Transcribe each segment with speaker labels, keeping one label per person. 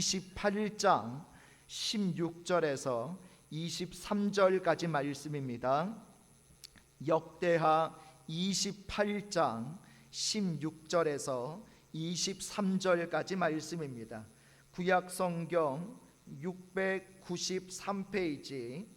Speaker 1: 28장 16절에서 23절까지 말씀입니다. 역대하 28장 16절에서 23절까지 말씀입니다. 구약성경 693페이지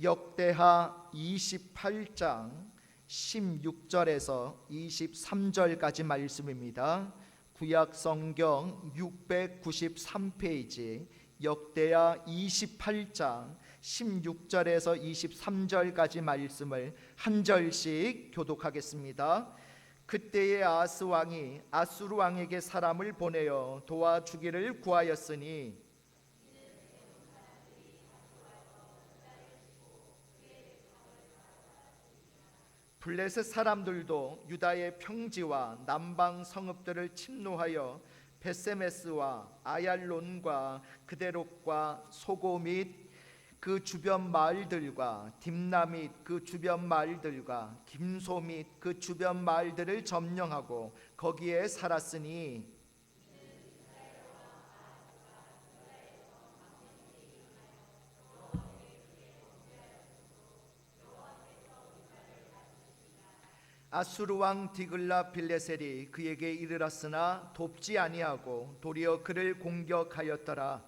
Speaker 1: 역대하 28장 16절에서 23절까지 말씀입니다. 구약성경 693페이지 역대하 28장 16절에서 23절까지 말씀을 한 절씩 교독하겠습니다. 그때의 아하스 왕이 아수르 왕에게 사람을 보내어 도와주기를 구하였으니 블레셋 사람들도 유다의 평지와 남방 성읍들을 침노하여 베세메스와 아얄론과 그데롯과 소고 및 그 주변 마을들과 딥나 및 그 주변 마을들과 김소 및 그 주변 마을들을 점령하고 거기에 살았으니 아수르 왕 디글라 빌레셀이 그에게 이르렀으나 돕지 아니하고 도리어 그를 공격하였더라.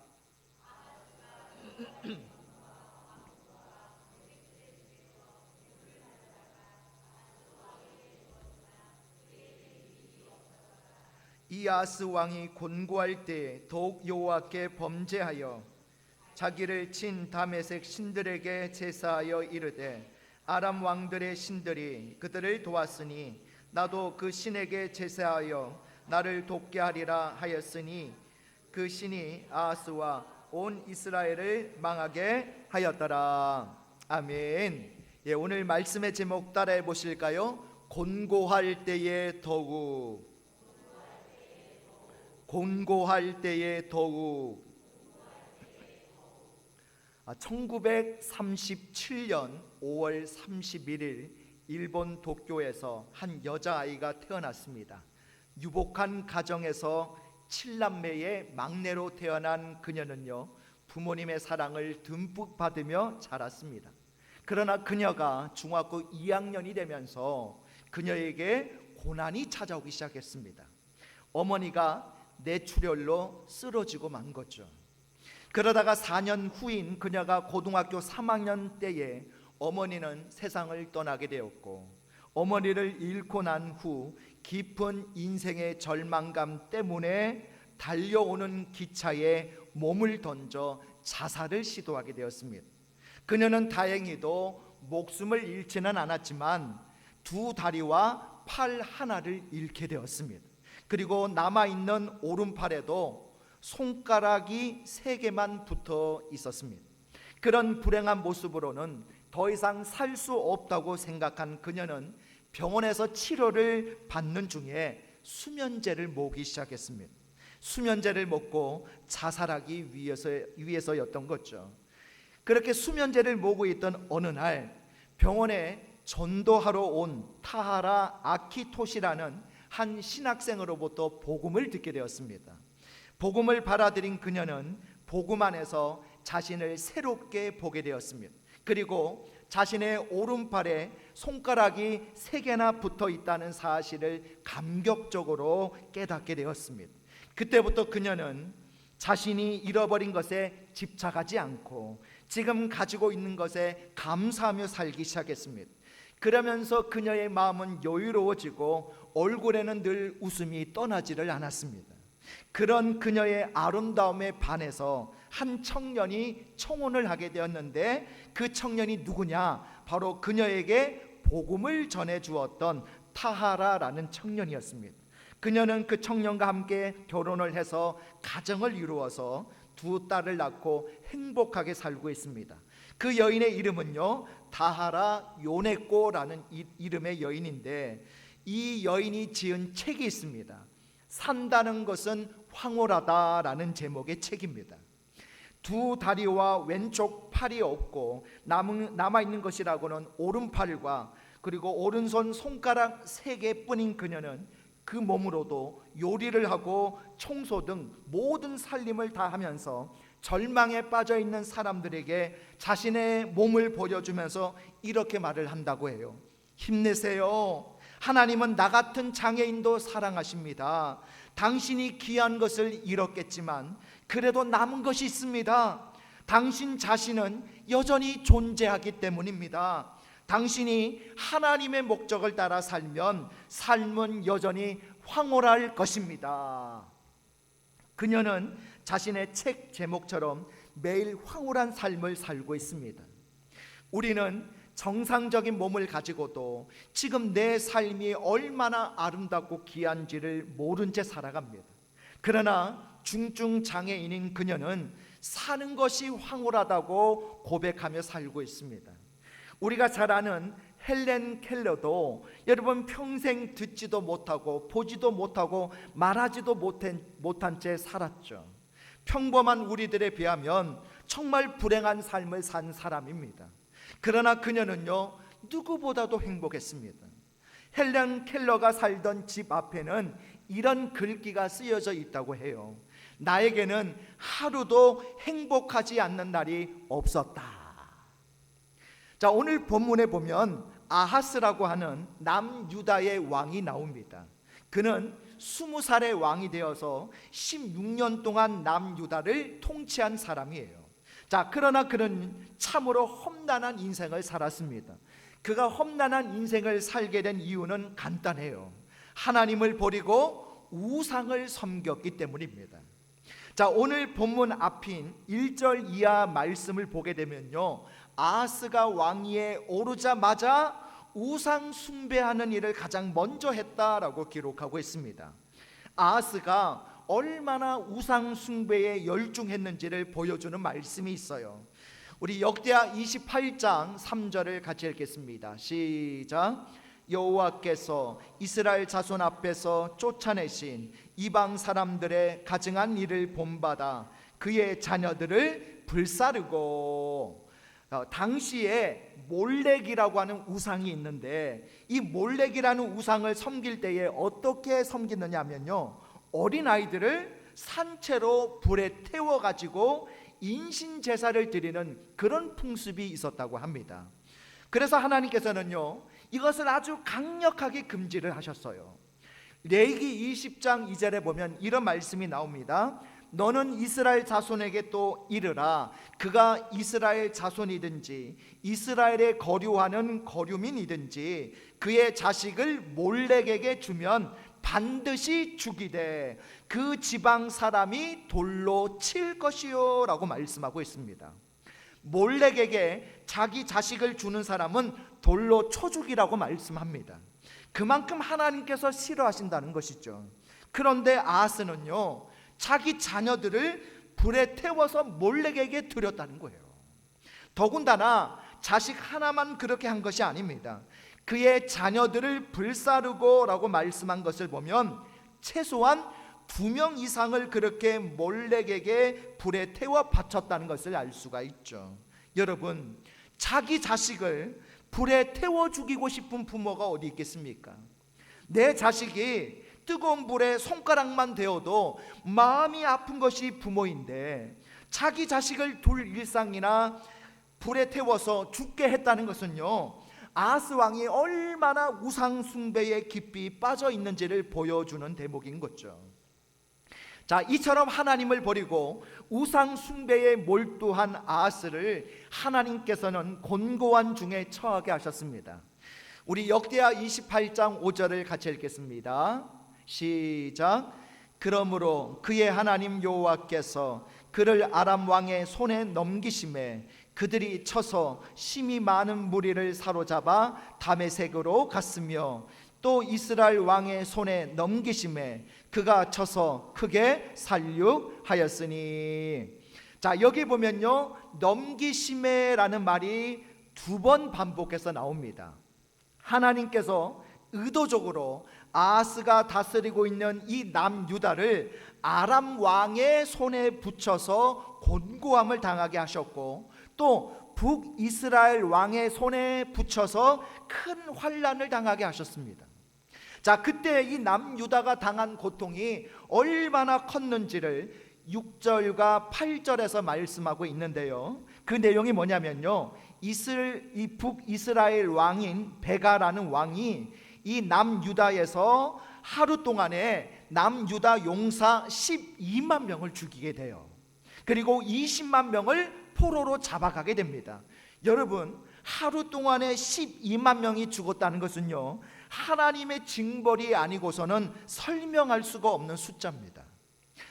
Speaker 1: 이 아하스 왕이 곤고할 때 더욱 여호와께 범죄하여 자기를 친 다메섹 신들에게 제사하여 이르되 아람 왕들의 신들이 그들을 도왔으니 나도 그 신에게 제사하여 나를 돕게 하리라 하였으니 그 신이 아하스와 온 이스라엘을 망하게 하였더라. 아멘. 오늘 말씀의 제목 따라해 보실까요? 곤고할 때에 더욱, 곤고할 때에 더욱. 1937년 5월 31일 일본 도쿄에서 한 여자아이가 태어났습니다. 유복한 가정에서 7남매의 막내로 태어난 그녀는요, 부모님의 사랑을 듬뿍 받으며 자랐습니다. 그러나 그녀가 중학교 2학년이 되면서 그녀에게 고난이 찾아오기 시작했습니다. 어머니가 뇌출혈로 쓰러지고 만 거죠. 그러다가 4년 후인 그녀가 고등학교 3학년 때에 어머니는 세상을 떠나게 되었고, 어머니를 잃고 난 후 깊은 인생의 절망감 때문에 달려오는 기차에 몸을 던져 자살을 시도하게 되었습니다. 그녀는 다행히도 목숨을 잃지는 않았지만 두 다리와 팔 하나를 잃게 되었습니다. 그리고 남아있는 오른팔에도 손가락이 3개만 붙어 있었습니다. 그런 불행한 모습으로는 더 이상 살 수 없다고 생각한 그녀는 병원에서 치료를 받는 중에 수면제를 먹기 시작했습니다. 수면제를 먹고 자살하기 위해서였던 거죠. 그렇게 수면제를 먹고 있던 어느 날 병원에 전도하러 온 타하라 아키토시라는 한 신학생으로부터 복음을 듣게 되었습니다. 복음을 받아들인 그녀는 복음 안에서 자신을 새롭게 보게 되었습니다. 그리고 자신의 오른팔에 손가락이 3개나 붙어 있다는 사실을 감격적으로 깨닫게 되었습니다. 그때부터 그녀는 자신이 잃어버린 것에 집착하지 않고 지금 가지고 있는 것에 감사하며 살기 시작했습니다. 그러면서 그녀의 마음은 여유로워지고 얼굴에는 늘 웃음이 떠나지를 않았습니다. 그런 그녀의 아름다움에 반해서 한 청년이 청혼을 하게 되었는데, 그 청년이 누구냐? 바로 그녀에게 복음을 전해 주었던 타하라라는 청년이었습니다. 그녀는 그 청년과 함께 결혼을 해서 가정을 이루어서 2 딸을 낳고 행복하게 살고 있습니다. 그 여인의 이름은요, 다하라 요네코라는 이름의 여인인데, 이 여인이 지은 책이 있습니다. 산다는 것은 황홀하다라는 제목의 책입니다. 2 다리와 왼쪽 팔이 없고 남아있는 것이라고는 오른팔과 그리고 오른손 손가락 3개뿐인 그녀는 그 몸으로도 요리를 하고 청소 등 모든 살림을 다 하면서 절망에 빠져 있는 사람들에게 자신의 몸을 보여주면서 이렇게 말을 한다고 해요. 힘내세요. 하나님은 나 같은 장애인도 사랑하십니다. 당신이 귀한 것을 잃었겠지만 그래도 남은 것이 있습니다. 당신 자신은 여전히 존재하기 때문입니다. 당신이 하나님의 목적을 따라 살면 삶은 여전히 황홀할 것입니다. 그녀는 자신의 책 제목처럼 매일 황홀한 삶을 살고 있습니다. 우리는 정상적인 몸을 가지고도 지금 내 삶이 얼마나 아름답고 귀한지를 모른 채 살아갑니다. 그러나 중증 장애인인 그녀는 사는 것이 황홀하다고 고백하며 살고 있습니다. 우리가 잘 아는 헬렌 켈러도 여러분 평생 듣지도 못하고 보지도 못하고 말하지도 못한 채 살았죠. 평범한 우리들에 비하면 정말 불행한 삶을 산 사람입니다. 그러나 그녀는요, 누구보다도 행복했습니다. 헬렌 켈러가 살던 집 앞에는 이런 글귀가 쓰여져 있다고 해요. 나에게는 하루도 행복하지 않는 날이 없었다. 자, 오늘 본문에 보면 아하스라고 하는 남유다의 왕이 나옵니다. 그는 20살의 왕이 되어서 16년 동안 남유다를 통치한 사람이에요. 자, 그러나 그는 참으로 험난한 인생을 살았습니다. 그가 험난한 인생을 살게 된 이유는 간단해요. 하나님을 버리고 우상을 섬겼기 때문입니다. 자, 오늘 본문 앞인 1절 이하 말씀을 보게 되면요, 아하스가 왕위에 오르자마자 우상 숭배하는 일을 가장 먼저 했다라고 기록하고 있습니다. 아하스가 얼마나 우상 숭배에 열중했는지를 보여주는 말씀이 있어요. 우리 역대하 28장 3절을 같이 읽겠습니다. 시작. 여호와께서 이스라엘 자손 앞에서 쫓아내신 이방 사람들의 가증한 일을 본받아 그의 자녀들을 불사르고, 당시에 몰렉이라고 하는 우상이 있는데 이 몰렉이라는 우상을 섬길 때에 어떻게 섬기느냐 하면요, 어린아이들을 산채로 불에 태워가지고 인신제사를 드리는 그런 풍습이 있었다고 합니다. 그래서 하나님께서는요, 이것을 아주 강력하게 금지를 하셨어요. 레위기 20장 2절에 보면 이런 말씀이 나옵니다. 너는 이스라엘 자손에게 또 이르라. 그가 이스라엘 자손이든지 이스라엘에 거류하는 거류민이든지 그의 자식을 몰렉에게 주면 반드시 죽이되 그 지방 사람이 돌로 칠 것이요 라고 말씀하고 있습니다. 몰렉에게 자기 자식을 주는 사람은 돌로 쳐 죽이라고 말씀합니다. 그만큼 하나님께서 싫어하신다는 것이죠. 그런데 아하스는요, 자기 자녀들을 불에 태워서 몰렉에게 드렸다는 거예요. 더군다나 자식 하나만 그렇게 한 것이 아닙니다. 그의 자녀들을 불사르고 라고 말씀한 것을 보면 최소한 2명 이상을 그렇게 몰렉에게 불에 태워 바쳤다는 것을 알 수가 있죠. 여러분, 자기 자식을 불에 태워 죽이고 싶은 부모가 어디 있겠습니까? 내 자식이 뜨거운 불에 손가락만 데워도 마음이 아픈 것이 부모인데 자기 자식을 둘 일상이나 불에 태워서 죽게 했다는 것은요, 아하스 왕이 얼마나 우상 숭배에 깊이 빠져 있는지를 보여주는 대목인 거죠. 자, 이처럼 하나님을 버리고 우상 숭배에 몰두한 아하스를 하나님께서는 곤고한 중에 처하게 하셨습니다. 우리 역대하 28장 5절을 같이 읽겠습니다. 시작. 그러므로 그의 하나님 여호와께서 그를 아람 왕의 손에 넘기심에 그들이 쳐서 심히 많은 무리를 사로잡아 다메섹으로 갔으며 또 이스라엘 왕의 손에 넘기심에 그가 쳐서 크게 살육하였으니. 자, 여기 보면요, 넘기심에라는 말이 2번 반복해서 나옵니다. 하나님께서 의도적으로 아하스가 다스리고 있는 이 남유다를 아람 왕의 손에 붙여서 곤고함을 당하게 하셨고, 또 북이스라엘 왕의 손에 붙여서 큰 환난을 당하게 하셨습니다. 자, 그때 이 남유다가 당한 고통이 얼마나 컸는지를 6절과 8절에서 말씀하고 있는데요. 그 내용이 뭐냐면요, 이 북이스라엘 왕인 베가라는 왕이 이 남유다에서 하루 동안에 남유다 용사 12만 명을 죽이게 돼요. 그리고 20만 명을 포로로 잡아가게 됩니다. 여러분, 하루 동안에 12만 명이 죽었다는 것은요, 하나님의 징벌이 아니고서는 설명할 수가 없는 숫자입니다.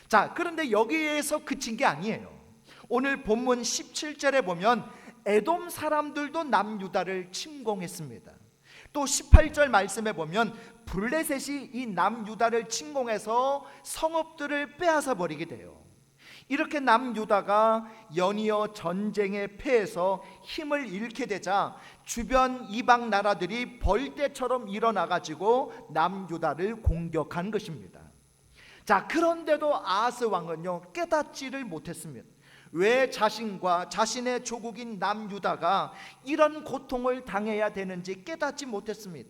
Speaker 1: 자, 그런데 여기에서 그친 게 아니에요. 오늘 본문 17절에 보면 에돔 사람들도 남유다를 침공했습니다. 또 18절 말씀에 보면 블레셋이 이 남유다를 침공해서 성읍들을 빼앗아 버리게 돼요. 이렇게 남유다가 연이어 전쟁에 패해서 힘을 잃게 되자 주변 이방 나라들이 벌떼처럼 일어나가지고 남유다를 공격한 것입니다. 자, 그런데도 아하스 왕은요, 깨닫지를 못했습니다. 왜 자신과 자신의 조국인 남유다가 이런 고통을 당해야 되는지 깨닫지 못했습니다.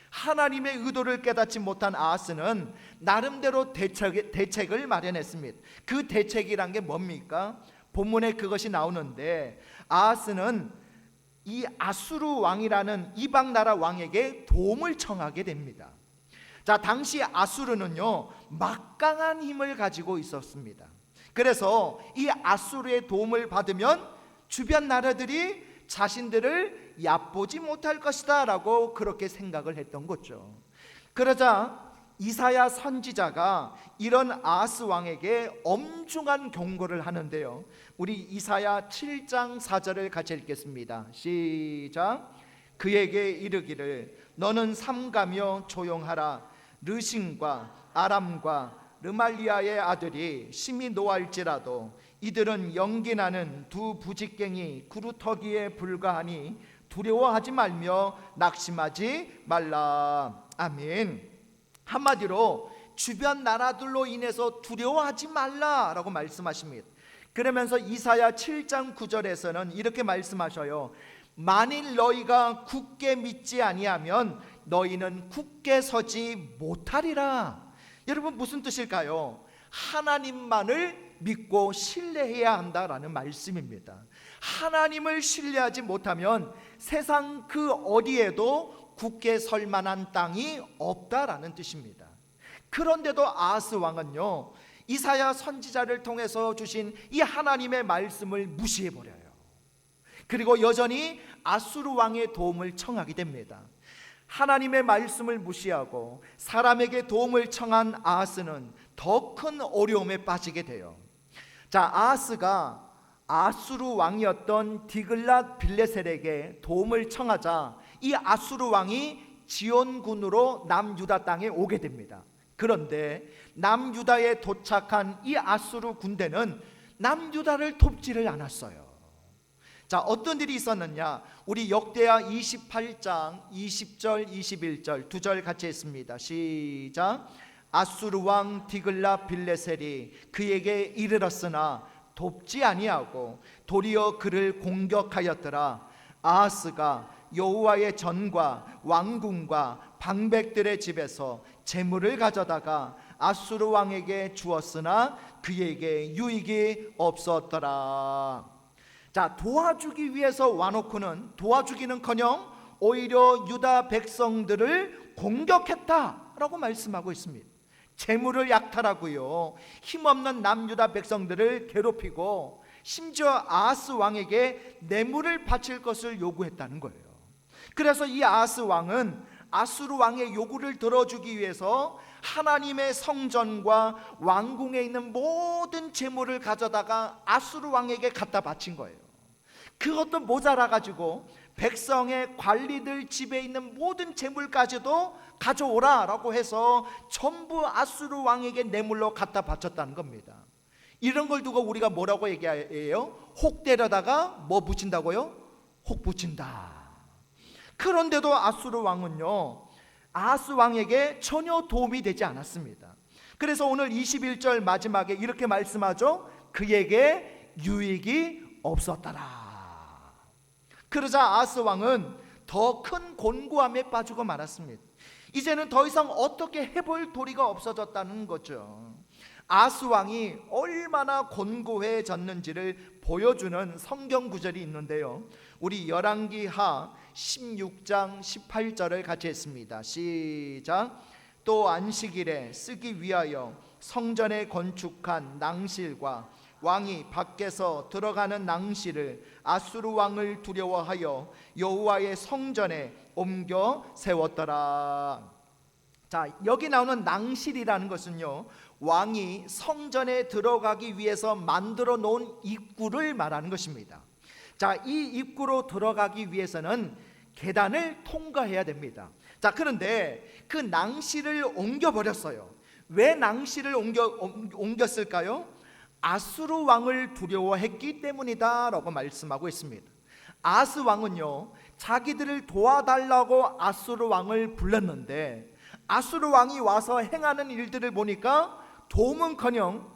Speaker 1: 하나님의 의도를 깨닫지 못한 아하스는 나름대로 대책을 마련했습니다. 그 대책이란 게 뭡니까? 본문에 그것이 나오는데, 아하스는 이 아수르 왕이라는 이방 나라 왕에게 도움을 청하게 됩니다. 자, 당시 아수르는요, 막강한 힘을 가지고 있었습니다. 그래서 이 아수르의 도움을 받으면 주변 나라들이 자신들을 얕보지 못할 것이다 라고 그렇게 생각을 했던 거죠. 그러자 이사야 선지자가 이런 아하스 왕에게 엄중한 경고를 하는데요, 우리 이사야 7장 4절을 같이 읽겠습니다. 시작. 그에게 이르기를 너는 삼가며 조용하라. 르신과 아람과 르말리아의 아들이 심히 노할지라도 이들은 연기나는 두 부직갱이 구루터기에 불과하니 두려워하지 말며 낙심하지 말라. 아멘. 한마디로 주변 나라들로 인해서 두려워하지 말라라고 말씀하십니다. 그러면서 이사야 7장 9절에서는 이렇게 말씀하셔요. 만일 너희가 굳게 믿지 아니하면 너희는 굳게 서지 못하리라. 여러분, 무슨 뜻일까요? 하나님만을 믿고 신뢰해야 한다라는 말씀입니다. 하나님을 신뢰하지 못하면 세상 그 어디에도 굳게 설 만한 땅이 없다라는 뜻입니다. 그런데도 아하스 왕은요, 이사야 선지자를 통해서 주신 이 하나님의 말씀을 무시해버려요. 그리고 여전히 아수르 왕의 도움을 청하게 됩니다. 하나님의 말씀을 무시하고 사람에게 도움을 청한 아하스는 더 큰 어려움에 빠지게 돼요. 자, 아하스가 아수르 왕이었던 디글랏 빌레셀에게 도움을 청하자 이 아수르 왕이 지원군으로 남유다 땅에 오게 됩니다. 그런데 남유다에 도착한 이 아수르 군대는 남유다를 돕지를 않았어요. 자, 어떤 일이 있었느냐? 우리 역대하 28장 20절 21절 두 절 같이 했습니다. 시작. 아수르 왕 디글랏 빌레셀이 그에게 이르렀으나 돕지 아니하고 도리어 그를 공격하였더라. 아하스가 여호와의 전과 왕궁과 방백들의 집에서 재물을 가져다가 아수르 왕에게 주었으나 그에게 유익이 없었더라. 자, 도와주기 위해서 와놓고는 도와주기는커녕 오히려 유다 백성들을 공격했다라고 말씀하고 있습니다. 재물을 약탈하고요, 힘없는 남유다 백성들을 괴롭히고 심지어 아하스 왕에게 뇌물을 바칠 것을 요구했다는 거예요. 그래서 이 아하스 왕은 아수르 왕의 요구를 들어주기 위해서 하나님의 성전과 왕궁에 있는 모든 재물을 가져다가 아수르 왕에게 갖다 바친 거예요. 그것도 모자라 가지고 백성의 관리들 집에 있는 모든 재물까지도 가져오라라고 해서 전부 아수르 왕에게 뇌물로 갖다 바쳤다는 겁니다. 이런 걸 두고 우리가 뭐라고 얘기해요? 혹 때려다가 뭐 붙인다고요? 혹 붙인다. 그런데도 아수르 왕은요, 아하스 왕에게 전혀 도움이 되지 않았습니다. 그래서 오늘 21절 마지막에 이렇게 말씀하죠. 그에게 유익이 없었더라. 그러자 아하스 왕은 더 큰 곤고함에 빠지고 말았습니다. 이제는 더 이상 어떻게 해볼 도리가 없어졌다는 거죠. 아스 왕이 얼마나 곤고해졌는지를 보여주는 성경 구절이 있는데요, 우리 열왕기하 16장 18절을 같이 했습니다. 시작. 또 안식일에 쓰기 위하여 성전에 건축한 낭실과 왕이 밖에서 들어가는 낭실을 아수르 왕을 두려워하여 여호와의 성전에 옮겨 세웠더라. 자, 여기 나오는 낭실이라는 것은요, 왕이 성전에 들어가기 위해서 만들어 놓은 입구를 말하는 것입니다. 자, 이 입구로 들어가기 위해서는 계단을 통과해야 됩니다. 자, 그런데 그 낭실을 옮겨버렸어요. 왜 낭실을 옮겼을까요? 아수르 왕을 두려워했기 때문이다 라고 말씀하고 있습니다. 아스 왕은요, 자기들을 도와달라고 아수르 왕을 불렀는데 아수르 왕이 와서 행하는 일들을 보니까 도움은커녕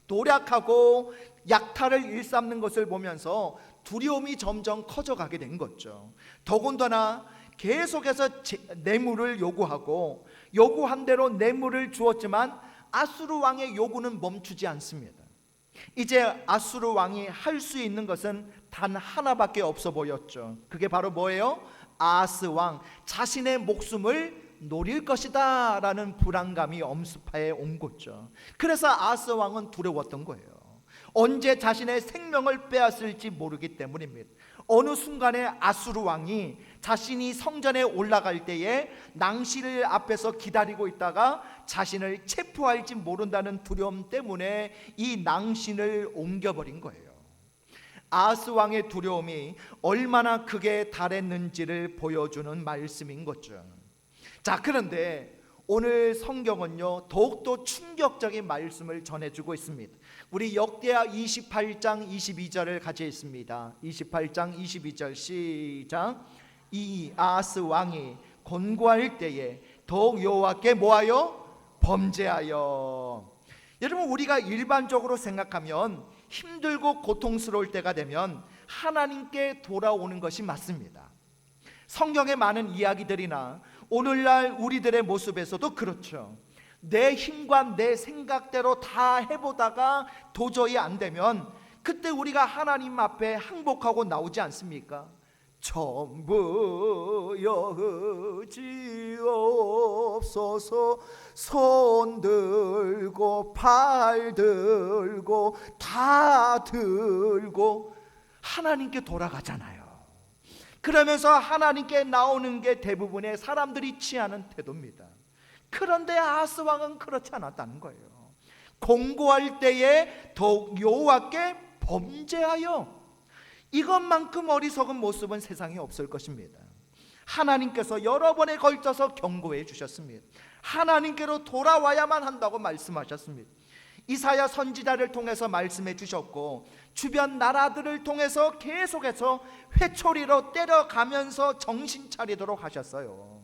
Speaker 1: 도략하고 약탈을 일삼는 것을 보면서 두려움이 점점 커져가게 된 거죠. 더군다나 계속해서 뇌물을 요구하고 요구한 대로 뇌물을 주었지만 아수르 왕의 요구는 멈추지 않습니다. 이제 아수르 왕이 할 수 있는 것은 단 하나밖에 없어 보였죠. 그게 바로 뭐예요? 아스 왕 자신의 목숨을 노릴 것이다 라는 불안감이 엄습하에 온 거죠. 그래서 아스 왕은 두려웠던 거예요. 언제 자신의 생명을 빼앗을지 모르기 때문입니다. 어느 순간에 아수르 왕이 자신이 성전에 올라갈 때에 낭실 앞에서 기다리고 있다가 자신을 체포할지 모른다는 두려움 때문에 이 낭실을 옮겨버린 거예요. 아스 왕의 두려움이 얼마나 크게 달했는지를 보여주는 말씀인 거죠. 자, 그런데 오늘 성경은요, 더욱더 충격적인 말씀을 전해주고 있습니다. 우리 역대하 28장 22절을 같이 읽습니다. 28장 22절 시작. 이 아스 왕이 곤고할 때에 더욱 여호와께 뭐하여? 범죄하여. 여러분, 우리가 일반적으로 생각하면 힘들고 고통스러울 때가 되면 하나님께 돌아오는 것이 맞습니다. 성경의 많은 이야기들이나 오늘날 우리들의 모습에서도 그렇죠. 내 힘과 내 생각대로 다 해보다가 도저히 안 되면 그때 우리가 하나님 앞에 항복하고 나오지 않습니까? 전부 여지옵소서. 손 들고 발 들고 다 들고 하나님께 돌아가잖아요. 그러면서 하나님께 나오는 게 대부분의 사람들이 취하는 태도입니다. 그런데 아스 왕은 그렇지 않았다는 거예요. 공고할 때에 더욱 여호와께 범죄하여. 이것만큼 어리석은 모습은 세상에 없을 것입니다. 하나님께서 여러 번에 걸쳐서 경고해 주셨습니다. 하나님께로 돌아와야만 한다고 말씀하셨습니다. 이사야 선지자를 통해서 말씀해 주셨고 주변 나라들을 통해서 계속해서 회초리로 때려가면서 정신 차리도록 하셨어요.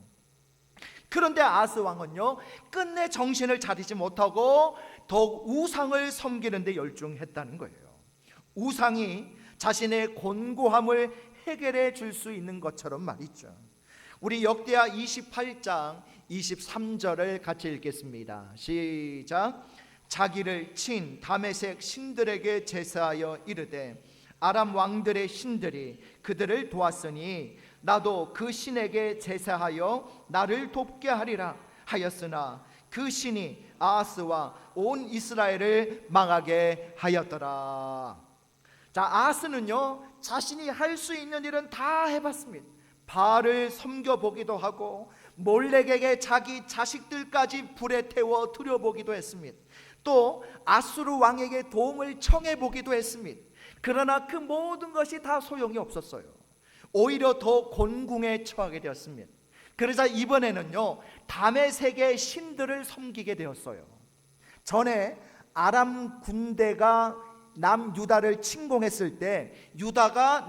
Speaker 1: 그런데 아스 왕은요, 끝내 정신을 차리지 못하고 더욱 우상을 섬기는 데 열중했다는 거예요. 우상이 자신의 곤고함을 해결해 줄 수 있는 것처럼 말이죠. 우리 역대하 28장 23절을 같이 읽겠습니다. 시작. 자기를 친 다메섹 신들에게 제사하여 이르되 아람 왕들의 신들이 그들을 도왔으니 나도 그 신에게 제사하여 나를 돕게 하리라 하였으나 그 신이 아하스와 온 이스라엘을 망하게 하였더라. 자, 아하스는요, 자신이 할 수 있는 일은 다 해봤습니다. 바알을 섬겨보기도 하고 몰렉에게 자기 자식들까지 불에 태워 드려보기도 했습니다. 또 아수르 왕에게 도움을 청해보기도 했습니다. 그러나 그 모든 것이 다 소용이 없었어요. 오히려 더 곤궁에 처하게 되었습니다. 그러자 이번에는요, 다메섹의 신들을 섬기게 되었어요. 전에 아람 군대가 남유다를 침공했을 때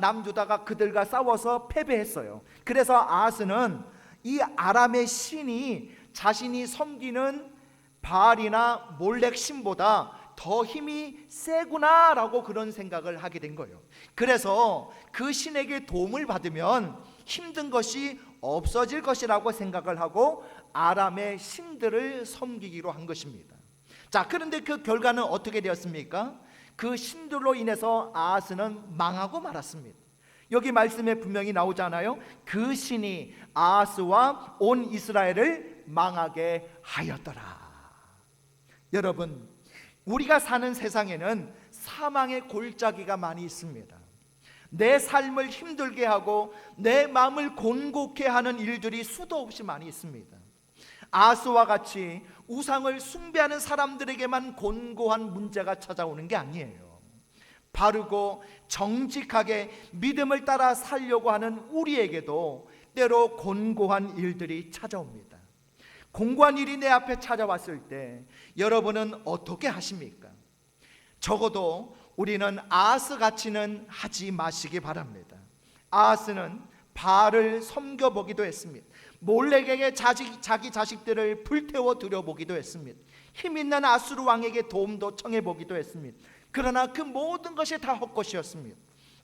Speaker 1: 남유다가 그들과 싸워서 패배했어요. 그래서 아하스는 이 아람의 신이 자신이 섬기는 바알이나 몰렉 신보다 더 힘이 세구나 라고 그런 생각을 하게 된 거예요. 그래서 그 신에게 도움을 받으면 힘든 것이 없어질 것이라고 생각을 하고 아람의 신들을 섬기기로 한 것입니다. 자, 그런데 그 결과는 어떻게 되었습니까? 그 신들로 인해서 아하스는 망하고 말았습니다. 여기 말씀에 분명히 나오잖아요. 그 신이 아하스와 온 이스라엘을 망하게 하였더라. 여러분, 우리가 사는 세상에는 사망의 골짜기가 많이 있습니다. 내 삶을 힘들게 하고 내 마음을 곤곡해 하는 일들이 수도 없이 많이 있습니다. 아하스와 같이 우상을 숭배하는 사람들에게만 곤고한 문제가 찾아오는 게 아니에요. 바르고 정직하게 믿음을 따라 살려고 하는 우리에게도 때로 곤고한 일들이 찾아옵니다. 공고한 일이 내 앞에 찾아왔을 때 여러분은 어떻게 하십니까? 적어도 우리는 아하스 같이는 하지 마시기 바랍니다. 아하스는 바알을 섬겨보기도 했습니다. 몰렉에게 자기 자식들을 불태워 드려보기도 했습니다. 힘있는 아수르 왕에게 도움도 청해보기도 했습니다. 그러나 그 모든 것이 다 헛것이었습니다.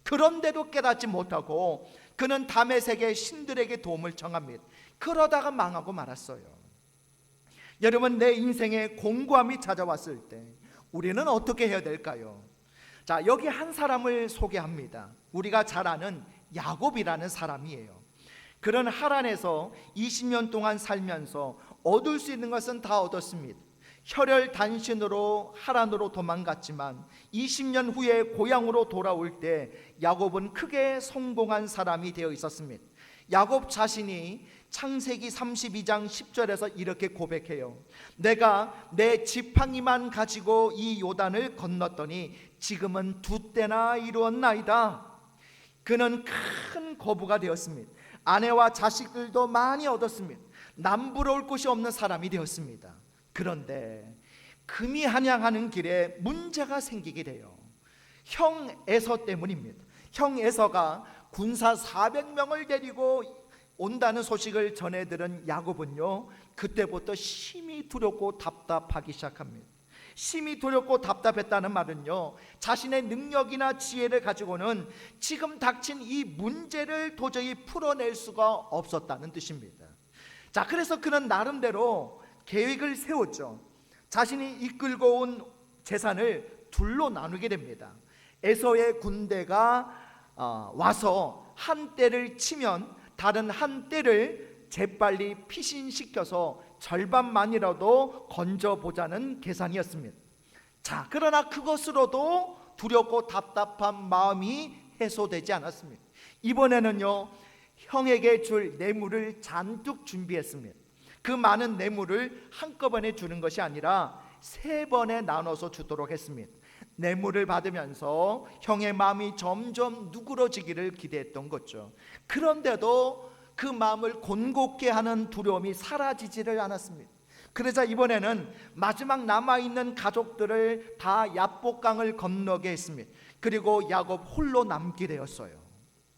Speaker 1: 그런데도 깨닫지 못하고 그는 다메섹의 신들에게 도움을 청합니다. 그러다가 망하고 말았어요. 여러분, 내 인생에 공고함이 찾아왔을 때 우리는 어떻게 해야 될까요? 자, 여기 한 사람을 소개합니다. 우리가 잘 아는 야곱이라는 사람이에요. 그는 하란에서 20년 동안 살면서 얻을 수 있는 것은 다 얻었습니다. 혈혈 단신으로 하란으로 도망갔지만 20년 후에 고향으로 돌아올 때 야곱은 크게 성공한 사람이 되어 있었습니다. 야곱 자신이 창세기 32장 10절에서 이렇게 고백해요. 내가 내 지팡이만 가지고 이 요단을 건넜더니 지금은 2때나 이루었나이다. 그는 큰 거부가 되었습니다. 아내와 자식들도 많이 얻었습니다. 남부러울 곳이 없는 사람이 되었습니다. 그런데 금이 한양하는 길에 문제가 생기게 돼요. 형 에서 때문입니다. 형 에서가 군사 400명을 데리고 온다는 소식을 전해 들은 야곱은요, 그때부터 심히 두렵고 답답하기 시작합니다. 심히 두렵고 답답했다는 말은요, 자신의 능력이나 지혜를 가지고는 지금 닥친 이 문제를 도저히 풀어낼 수가 없었다는 뜻입니다. 자, 그래서 그는 나름대로 계획을 세웠죠. 자신이 이끌고 온 재산을 둘로 나누게 됩니다. 에서의 군대가 와서 한 떼를 치면 다른 한 떼를 재빨리 피신시켜서 절반만이라도 건져보자는 계산이었습니다. 자, 그러나 그것으로도 두렵고 답답한 마음이 해소되지 않았습니다. 이번에는요, 형에게 줄 뇌물을 잔뜩 준비했습니다. 그 많은 뇌물을 한꺼번에 주는 것이 아니라 3번에 나눠서 주도록 했습니다. 뇌물을 받으면서 형의 마음이 점점 누그러지기를 기대했던 거죠. 그런데도 그 마음을 곤곡해 하는 두려움이 사라지지를 않았습니다. 그러자 이번에는 마지막 남아있는 가족들을 다 야복강을 건너게 했습니다. 그리고 야곱 홀로 남게 되었어요.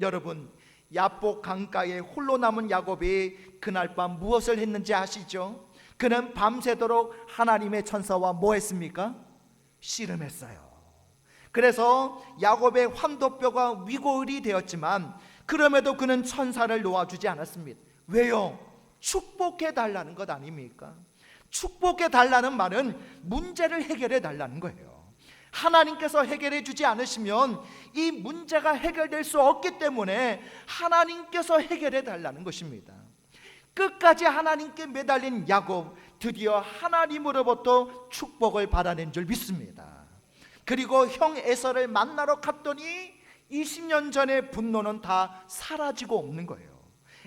Speaker 1: 여러분, 야복 강가에 홀로 남은 야곱이 그날 밤 무엇을 했는지 아시죠? 그는 밤새도록 하나님의 천사와 뭐 했습니까? 씨름했어요. 그래서 야곱의 환도뼈가 위골이 되었지만 그럼에도 그는 천사를 놓아주지 않았습니다. 왜요? 축복해 달라는 것 아닙니까? 축복해 달라는 말은 문제를 해결해 달라는 거예요. 하나님께서 해결해 주지 않으시면 이 문제가 해결될 수 없기 때문에 하나님께서 해결해 달라는 것입니다. 끝까지 하나님께 매달린 야곱, 드디어 하나님으로부터 축복을 받아낸 줄 믿습니다. 그리고 형 에서를 만나러 갔더니 20년 전의 분노는 다 사라지고 없는 거예요.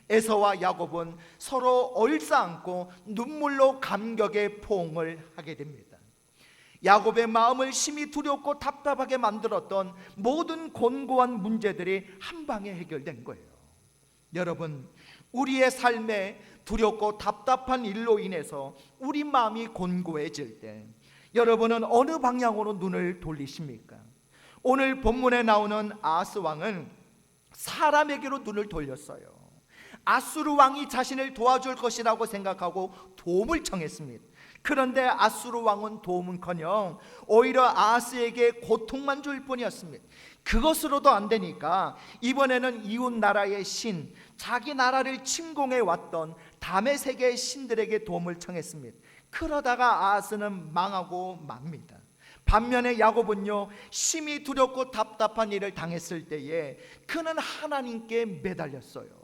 Speaker 1: 에서와 야곱은 서로 얼싸안고 눈물로 감격의 포옹을 하게 됩니다. 야곱의 마음을 심히 두렵고 답답하게 만들었던 모든 곤고한 문제들이 한 방에 해결된 거예요. 여러분, 우리의 삶에 두렵고 답답한 일로 인해서 우리 마음이 곤고해질 때 여러분은 어느 방향으로 눈을 돌리십니까? 오늘 본문에 나오는 아하스 왕은 사람에게로 눈을 돌렸어요. 아수르 왕이 자신을 도와줄 것이라고 생각하고 도움을 청했습니다. 그런데 아수르 왕은 도움은커녕 오히려 아하스에게 고통만 줄 뿐이었습니다. 그것으로도 안 되니까 이번에는 이웃 나라의 신, 자기 나라를 침공해 왔던 다메섹의 신들에게 도움을 청했습니다. 그러다가 아하스는 망하고 맙니다. 반면에 야곱은요, 심히 두렵고 답답한 일을 당했을 때에 그는 하나님께 매달렸어요.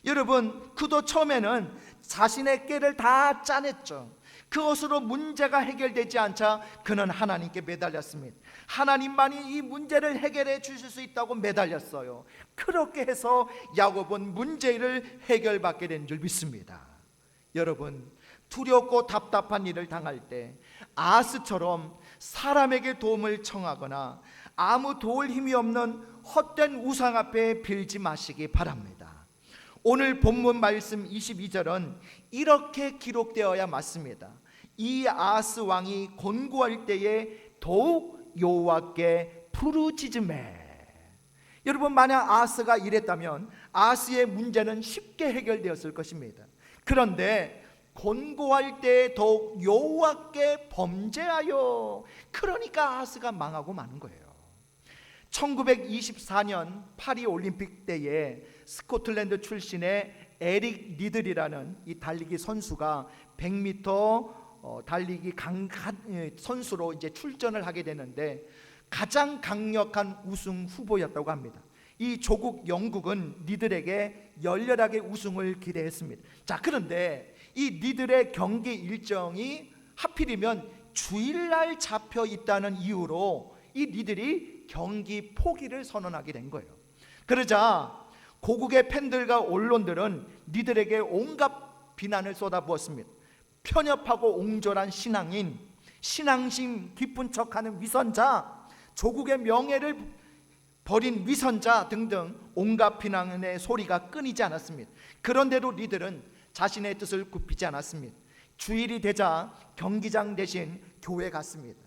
Speaker 1: 여러분, 그도 처음에는 자신의 꾀를 다 짜냈죠. 그것으로 문제가 해결되지 않자 그는 하나님께 매달렸습니다. 하나님만이 이 문제를 해결해 주실 수 있다고 매달렸어요. 그렇게 해서 야곱은 문제를 해결받게 된 줄 믿습니다. 여러분, 두렵고 답답한 일을 당할 때 아하스처럼 사람에게 도움을 청하거나 아무 도울 힘이 없는 헛된 우상 앞에 빌지 마시기 바랍니다. 오늘 본문 말씀 22절은 이렇게 기록되어야 맞습니다. 이 아하스 왕이 곤고할 때에 더욱 여호와께 부르짖음해. 여러분, 만약 아하스가 이랬다면 아하스의 문제는 쉽게 해결되었을 것입니다. 그런데 곤고할 때 더욱 여호와께 범죄하여, 그러니까 아하스가 망하고 마는 거예요. 1924년 파리 올림픽 때에 스코틀랜드 출신의 에릭 리들이라는 이 달리기 선수가 100m 달리기 선수로 이제 출전을 하게 되는데 가장 강력한 우승 후보였다고 합니다. 이 조국 영국은 리들에게 열렬하게 우승을 기대했습니다. 자, 그런데 이 리들의 경기 일정이 하필이면 주일날 잡혀 있다는 이유로 이 리들이 경기 포기를 선언하게 된 거예요. 그러자 고국의 팬들과 언론들은 리들에게 온갖 비난을 쏟아부었습니다. 편협하고 옹졸한 신앙인, 신앙심 깊은 척하는 위선자, 조국의 명예를 버린 위선자 등등 온갖 비난의 소리가 끊이지 않았습니다. 그런데도 리들은 자신의 뜻을 굽히지 않았습니다. 주일이 되자 경기장 대신 교회 갔습니다.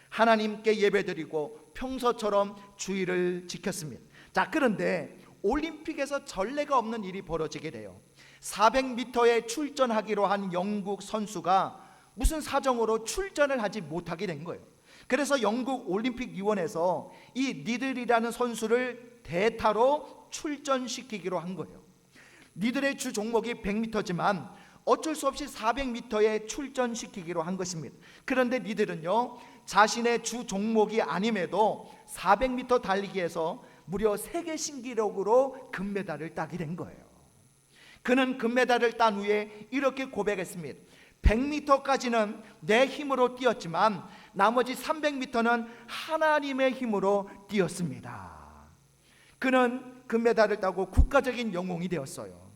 Speaker 1: 하나님께 예배드리고 평소처럼 주일을 지켰습니다. 자, 그런데 올림픽에서 전례가 없는 일이 벌어지게 돼요. 400m에 출전하기로 한 영국 선수가 무슨 사정으로 출전을 하지 못하게 된 거예요. 그래서 영국 올림픽위원회에서 이 리들이라는 선수를 대타로 출전시키기로 한 거예요. 리들의 주 종목이 100m지만 어쩔 수 없이 400m에 출전시키기로 한 것입니다. 그런데 리들은요, 자신의 주 종목이 아님에도 400m 달리기에서 무려 세계 신기록으로 금메달을 따게 된 거예요. 그는 금메달을 딴 후에 이렇게 고백했습니다. 100m까지는 내 힘으로 뛰었지만 나머지 300m는 하나님의 힘으로 뛰었습니다. 그는 금메달을 따고 국가적인 영웅이 되었어요.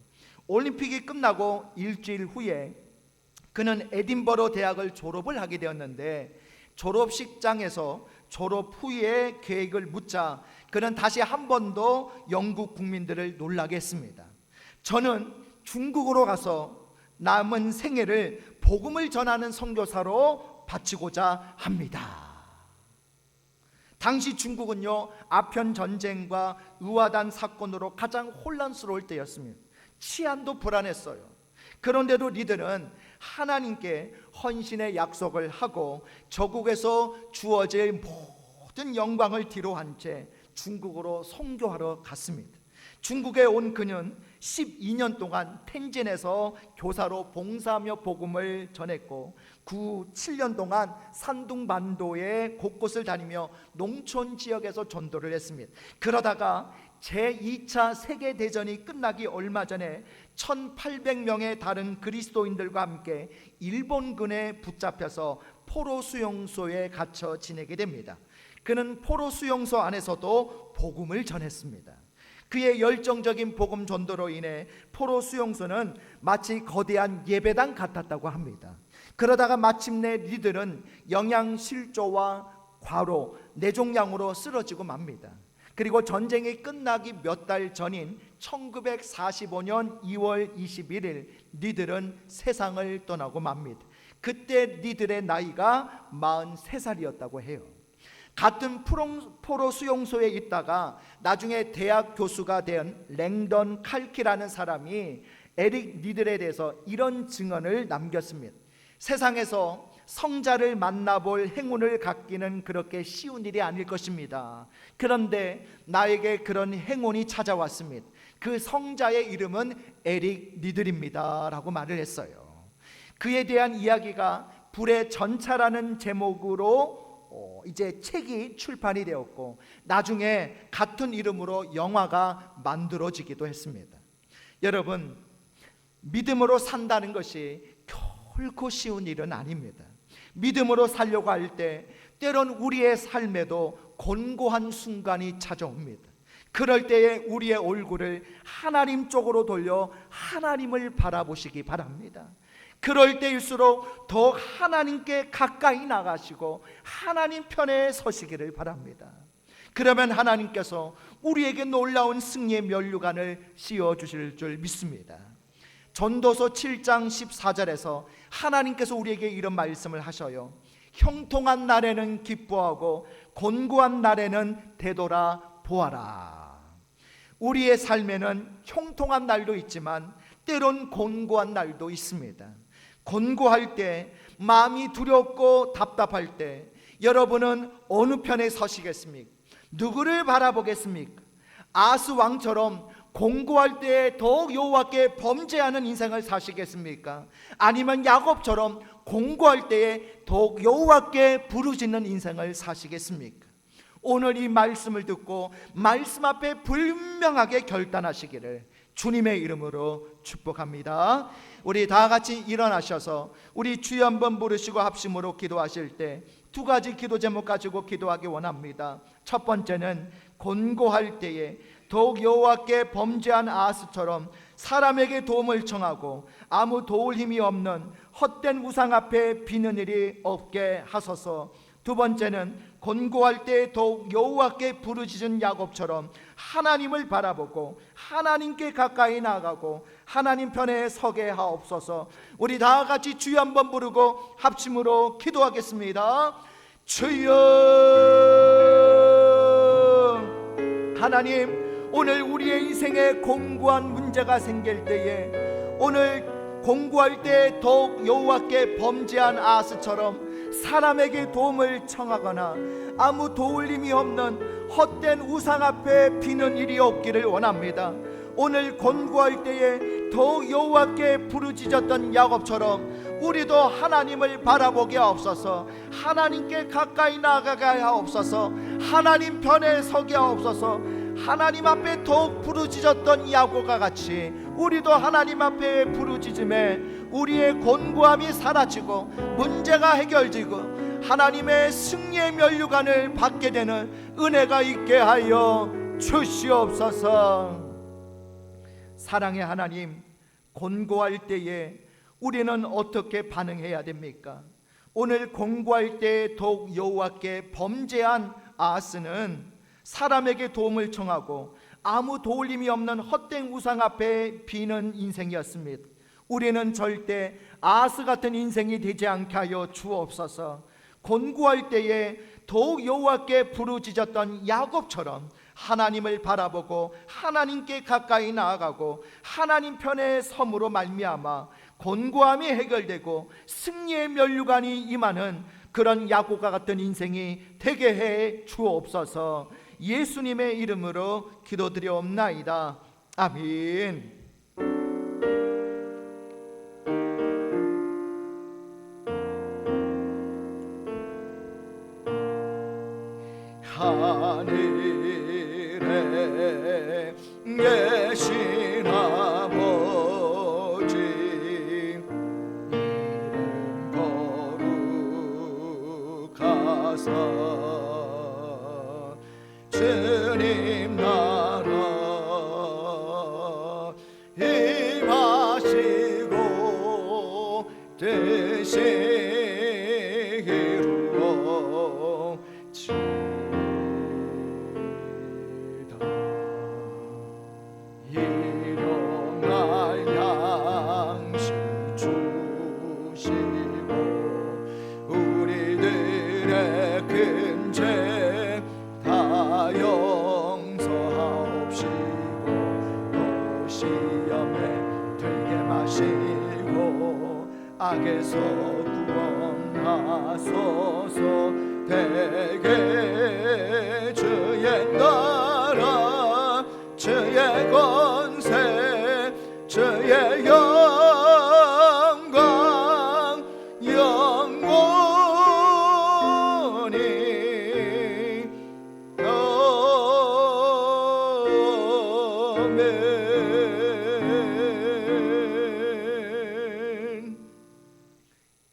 Speaker 1: 올림픽이 끝나고 일주일 후에 그는 에딘버러 대학을 졸업을 하게 되었는데, 졸업식장에서 졸업 후의 계획을 묻자 그는 다시 한 번 더 영국 국민들을 놀라게 했습니다. 저는 중국으로 가서 남은 생애를 복음을 전하는 선교사로 바치고자 합니다. 당시 중국은요, 아편 전쟁과 의화단 사건으로 가장 혼란스러울 때였습니다. 치안도 불안했어요. 그런데도 리들은 하나님께 헌신의 약속을 하고 저국에서 주어질 모든 영광을 뒤로한 채 중국으로 선교하러 갔습니다. 중국에 온 그는 12년 동안 텐진에서 교사로 봉사하며 복음을 전했고 7년 동안 산둥반도의 곳곳을 다니며 농촌 지역에서 전도를 했습니다. 그러다가 제2차 세계대전이 끝나기 얼마 전에 1800명의 다른 그리스도인들과 함께 일본군에 붙잡혀서 포로 수용소에 갇혀 지내게 됩니다. 그는 포로 수용소 안에서도 복음을 전했습니다. 그의 열정적인 복음 전도로 인해 포로 수용소는 마치 거대한 예배당 같았다고 합니다. 그러다가 마침내 리들은 영양실조와 과로, 뇌종양으로 쓰러지고 맙니다. 그리고 전쟁이 끝나기 몇 달 전인 1945년 2월 21일 리들은 세상을 떠나고 맙니다. 그때 리들의 나이가 43살이었다고 해요. 같은 포로 수용소에 있다가 나중에 대학 교수가 된 랭던 칼키라는 사람이 에릭 리들에 대해서 이런 증언을 남겼습니다. 세상에서 성자를 만나볼 행운을 갖기는 그렇게 쉬운 일이 아닐 것입니다. 그런데 나에게 그런 행운이 찾아왔습니다. 그 성자의 이름은 에릭 리들입니다 라고 말을 했어요. 그에 대한 이야기가 불의 전차라는 제목으로 이제 책이 출판이 되었고, 나중에 같은 이름으로 영화가 만들어지기도 했습니다. 여러분, 믿음으로 산다는 것이 결코 쉬운 일은 아닙니다. 믿음으로 살려고 할 때 때론 우리의 삶에도 곤고한 순간이 찾아옵니다. 그럴 때에 우리의 얼굴을 하나님 쪽으로 돌려 하나님을 바라보시기 바랍니다. 그럴 때일수록 더욱 하나님께 가까이 나가시고 하나님 편에 서시기를 바랍니다. 그러면 하나님께서 우리에게 놀라운 승리의 면류관을 씌워주실 줄 믿습니다. 전도서 7장 14절에서 하나님께서 우리에게 이런 말씀을 하셔요. 형통한 날에는 기뻐하고 곤고한 날에는 되돌아 보아라. 우리의 삶에는 형통한 날도 있지만 때론 곤고한 날도 있습니다. 곤고할 때, 마음이 두렵고 답답할 때 여러분은 어느 편에 서시겠습니까? 누구를 바라보겠습니까? 아스 왕처럼 공고할 때에 더욱 여호와께 범죄하는 인생을 사시겠습니까? 아니면 야곱처럼 공고할 때에 더욱 여호와께 부르짖는 인생을 사시겠습니까? 오늘 이 말씀을 듣고 말씀 앞에 분명하게 결단하시기를 주님의 이름으로 축복합니다. 우리 다 같이 일어나셔서 우리 주여 한번 부르시고 합심으로 기도하실 때 두 가지 기도 제목 가지고 기도하기 원합니다. 첫 번째는 곤고할 때에 더욱 여호와께 범죄한 아하스처럼 사람에게 도움을 청하고 아무 도울 힘이 없는 헛된 우상 앞에 비는 일이 없게 하소서. 두 번째는 곤고할 때 더욱 여호와께 부르짖은 야곱처럼 하나님을 바라보고 하나님께 가까이 나아가고 하나님 편에 서게 하옵소서. 우리 다 같이 주여 한번 부르고 합심으로 기도하겠습니다. 주여. 하나님, 오늘 우리의 인생에 공고한 문제가 생길 때에, 오늘 공고할 때 더욱 여호와께 범죄한 아하스처럼 사람에게 도움을 청하거나 아무 도울 힘이 없는 헛된 우상 앞에 비는 일이 없기를 원합니다. 오늘 곤고할 때에 더욱 여호와께 부르짖었던 야곱처럼 우리도 하나님을 바라보게 하옵소서. 하나님께 가까이 나아가게 하옵소서. 하나님 편에 서게 하옵소서. 하나님 앞에 더욱 부르짖었던 야곱과 같이 우리도 하나님 앞에 부르짖음에 우리의 곤고함이 사라지고 문제가 해결되고 하나님의 승리의 면류관을 받게 되는 은혜가 있게 하여 주시옵소서. 사랑의 하나님, 곤고할 때에 우리는 어떻게 반응해야 됩니까? 오늘 곤고할 때에 더욱 여호와께 범죄한 아하스는 사람에게 도움을 청하고 아무 도울 힘이 없는 헛된 우상 앞에 비는 인생이었습니다. 우리는 절대 아하스 같은 인생이 되지 않게 하여 주옵소서. 곤고할 때에 더욱 여호와께 부르짖었던 야곱처럼 하나님을 바라보고 하나님께 가까이 나아가고 하나님 편에 섬으로 말미암아 곤고함이 해결되고 승리의 면류관이 임하는 그런 야곱과 같은 인생이 되게 해 주옵소서. 예수님의 이름으로 기도드려옵나이다. 아멘. 하늘에 계신 아버지, 이름 거룩하사 주님 나라 임하시고 뜻이 이루어지다. 일용할 양식 주시고 우리들의 큰 죄 다 용서하옵시고 또 시험에 들게 마시고 악에서 하소서. 대개 주의 나라 주의 권세 주의 영광 영원히 아멘.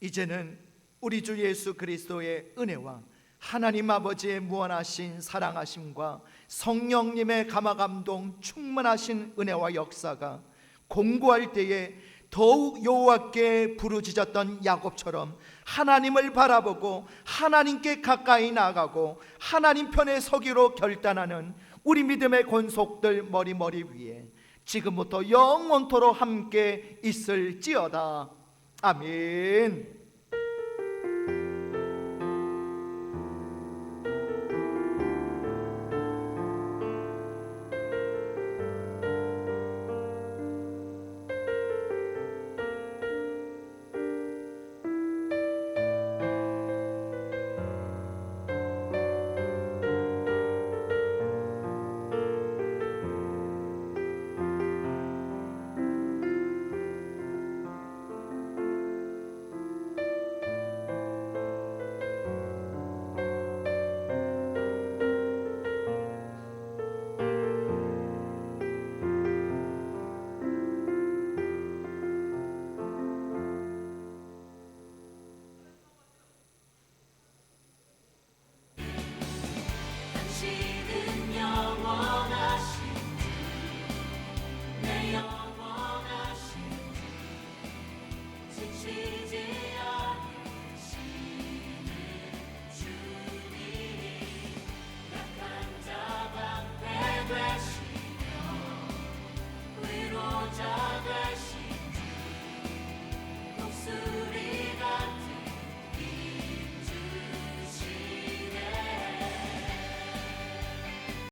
Speaker 1: 이제는 우리 주 예수 그리스도의 은혜와 하나님 아버지의 무한하신 사랑하심과 성령님의 감화감동 충만하신 은혜와 역사가 공고할 때에 더욱 여호와께 부르짖었던 야곱처럼 하나님을 바라보고 하나님께 가까이 나가고 하나님 편에 서기로 결단하는 우리 믿음의 권속들 머리 위에 지금부터 영원토록 함께 있을지어다. 아멘.
Speaker 2: 당신